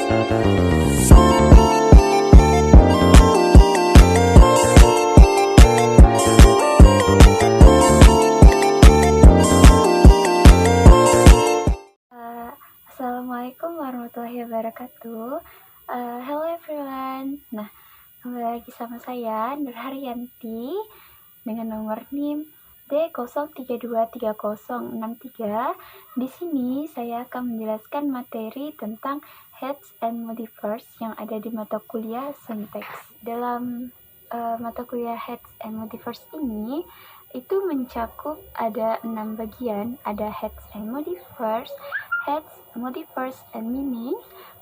Assalamualaikum warahmatullahi wabarakatuh. Hello everyone. Nah, kembali lagi sama saya Nur Hariyanti dengan nomor NIM D0323063. Di sini saya akan menjelaskan materi tentang Heads and Modifiers yang ada di mata kuliah Syntax. Dalam mata kuliah Heads and Modifiers ini itu mencakup ada 6 bagian, ada Heads and Modifiers, Heads, Modifiers and Meaning,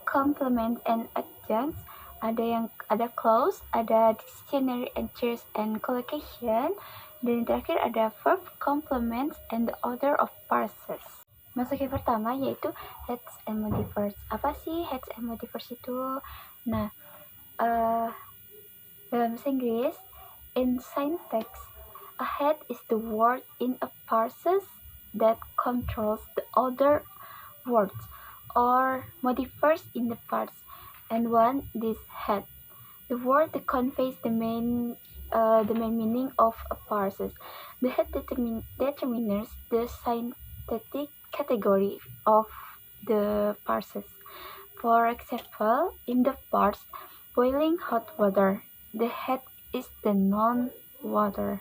Complement and Adjuncts, ada clause, ada dictionary entries and collocation, dan terakhir ada verb, complements, and the order of parsers. Masuk yang pertama yaitu Heads and Modifiers. Apa sih Heads and Modifiers itu? Nah, dalam bahasa Inggris, in syntax, a head is the word in a parses that controls the other words or modifiers in the parts, and one this head. The word that conveys the main meaning of a parses. The head determines the syntactic category of the parses. For example, in the parts boiling hot water, the head is the noun water.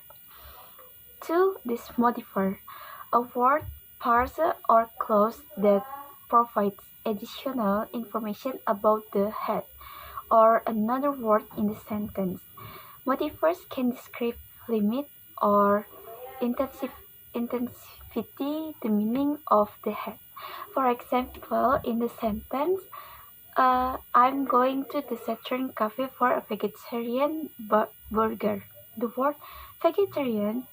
2. This modifier, a word, parser, or clause that provides additional information about the head or another word in the sentence. Modifiers can describe, limit, or intensify the meaning of the head. For example, in the sentence, I'm going to the Saturn Cafe for a vegetarian burger. The word vegetarian,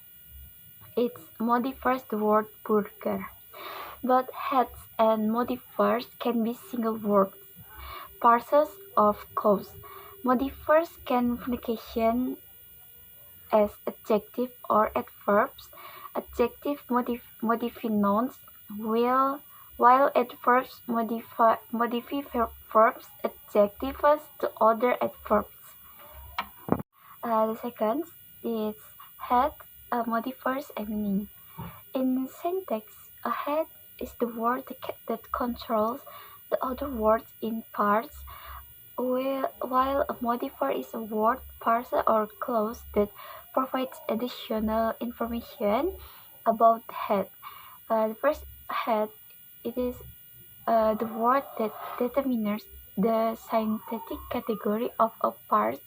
it modifies the word burger. Both heads and modifiers can be single words, parsers of clause. Modifiers can function as adjective or adverbs. Adjective modify nouns, while adverbs modify verbs, adjectives to other adverbs. The second is head, modifiers and meaning. In syntax, a head is the word that controls the other words in parts, while a modifier is a word, parser, or clause that provides additional information about the head. The first head, it is the word that determines the syntactic category of a part.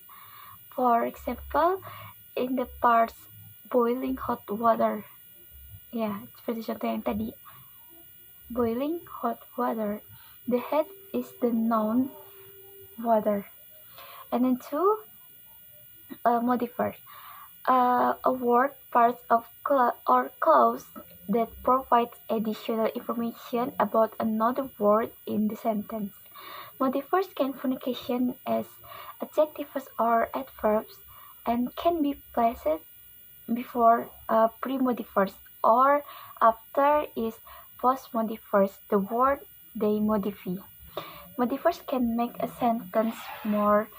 For example, in the parts boiling hot water. Ya, seperti contoh yang tadi. Boiling hot water. The head is the noun water. And then 2, modifiers. A word, parts of or clause that provides additional information about another word in the sentence. Modifiers can function as adjectives or adverbs and can be placed before pre-modifiers or after is post-modifiers, the word they modify. Modifiers can make a sentence more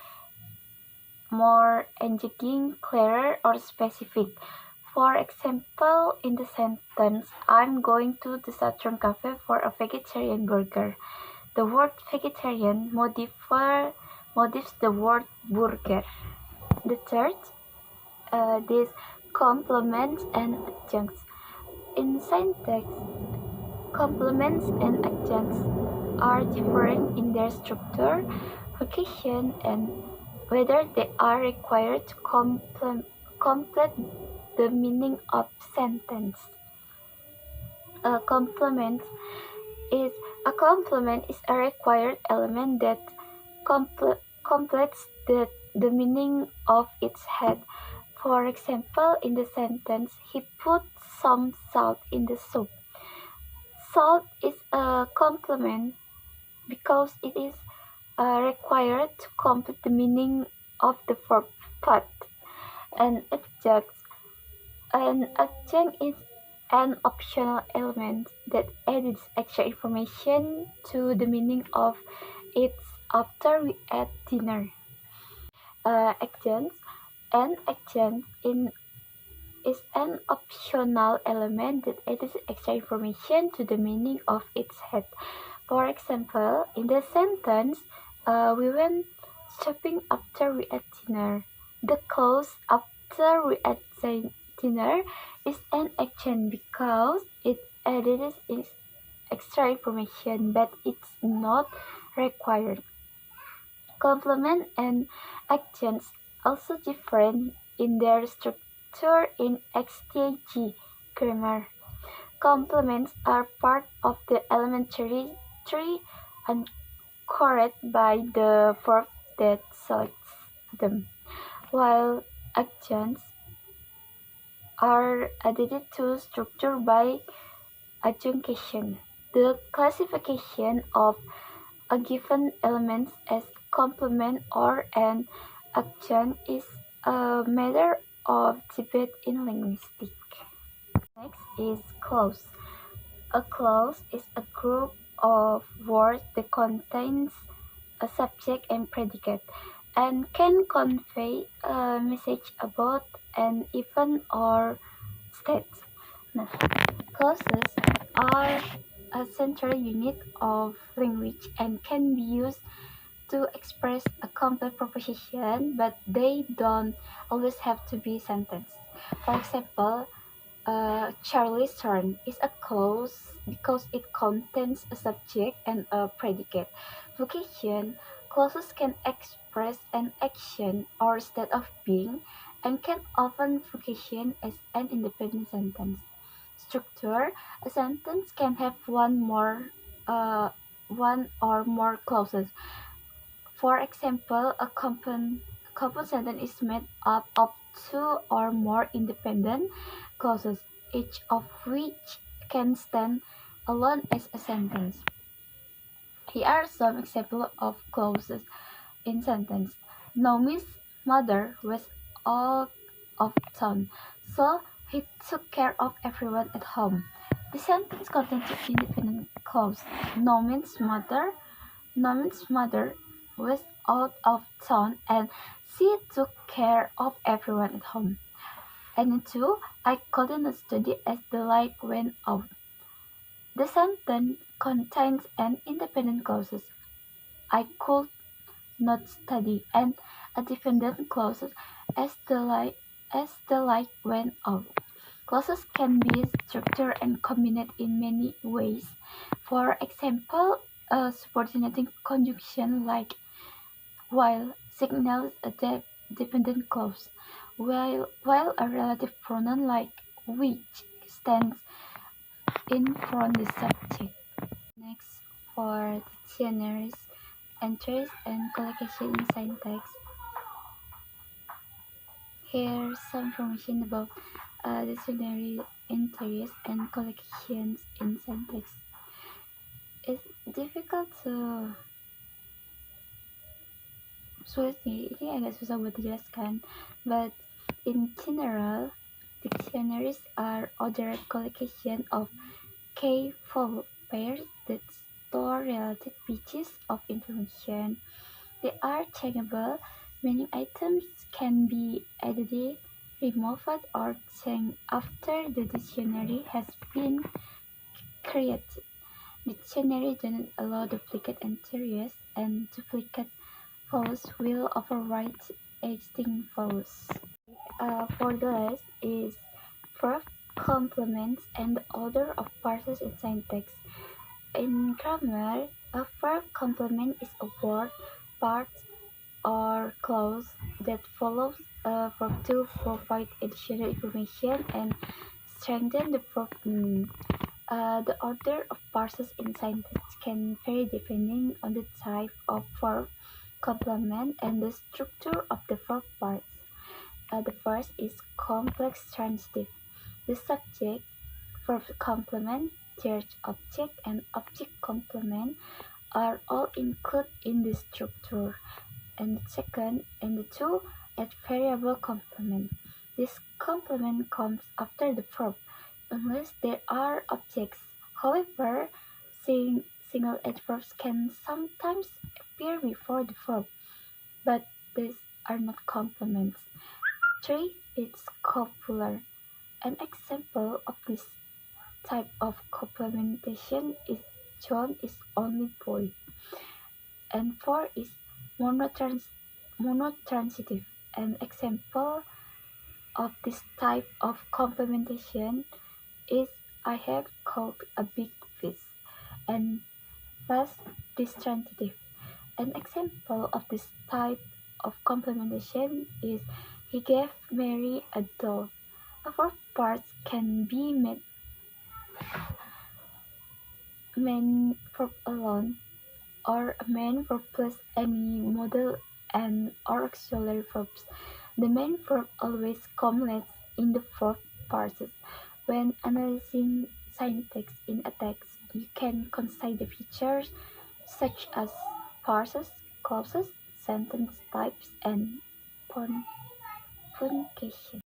engaging, clearer, or specific. For example, in the sentence, I'm going to the Saturn Cafe for a vegetarian burger. The word vegetarian modifies the word burger. The third, this complements and adjuncts. In syntax, complements and adjuncts are different in their structure, location, and whether they are required to complete the meaning of sentence. A complement is a required element that completes the meaning of its head. For example, in the sentence, he put some salt in the soup. Salt is a complement because it is required to complete the meaning of the verb put. An adjunct is an optional element that adds extra information to the meaning of its after we ate dinner. Actions. An action is an optional element that adds extra information to the meaning of its head. For example, in the sentence, we went shopping after we ate dinner. The clause after we ate dinner is an action because it adds extra information, but it's not required. Complement and actions also different in their structure in XTG grammar. Complements are part of the elementary tree anchored by the verb that selects them, while actions are added to structure by adjunction. The classification of a given element as complement or an action is a matter of debate in linguistics. Next is clause. A clause is a group of words that contains a subject and predicate and can convey a message about an event or state. Now, clauses are a central unit of language and can be used to express a complex proposition, but they don't always have to be sentenced. For example, Charlie's turn is a clause because it contains a subject and a predicate. Vocation clauses can express an action or state of being and can often vocation as an independent sentence. Structure: a sentence can have one or more clauses. For example, a compound sentence is made up of two or more independent clauses, each of which can stand alone as a sentence. Here are some examples of clauses in sentence. Naomi's mother was out of town, so he took care of everyone at home. The sentence contains an independent clause. Norman's mother was out of town and she took care of everyone at home. And two, I couldn't study as the light went out. The sentence contains an independent clause. I could not study and a dependent clause as the light went out. Clauses can be structured and combined in many ways. For example, a subordinating conjunction like while signals a dependent clause, while a relative pronoun like which stands in front of the subject. Next, for dictionaries, entries, and collocation in syntax. Here's some information about dictionary entries and collocations in syntax. It's difficult to sulit nih, ini agak susah buat dijelaskan, but in general, dictionaries are ordered collocation of k-fold pairs that store relative pieces of information. They are changeable, meaning items can be added, removed, or changed after the dictionary has been created. Dictionaries don't allow duplicate entries, and duplicate folds will overwrite existing folds. For the last is verb complements and the order of parses in syntax. In grammar, a verb complement is a word, part, or clause that follows a verb to provide additional information and strengthen the verb meaning. The order of parses in syntax can vary depending on the type of verb complement and the structure of the verb parts. The first is complex transitive. The subject, verb complement, third object, and object complement are all included in the structure. And the second and the two add variable complement. This complement comes after the verb, unless there are objects. However, Single adverbs can sometimes appear before the verb, but these are not complements. 3. It's copular. An example of this type of complementation is John is only boy. And 4 is monotransitive. An example of this type of complementation is I have caught a big fish. And last, distransitive. An example of this type of complementation is he gave Mary a doll. A verb parts can be main verb alone or a main verb plus any modal and or auxiliary verbs. The main verb always culminates in the verb parts. When analyzing syntax in a text, you can consider features such as parsers, clauses, sentence types, and punctuation.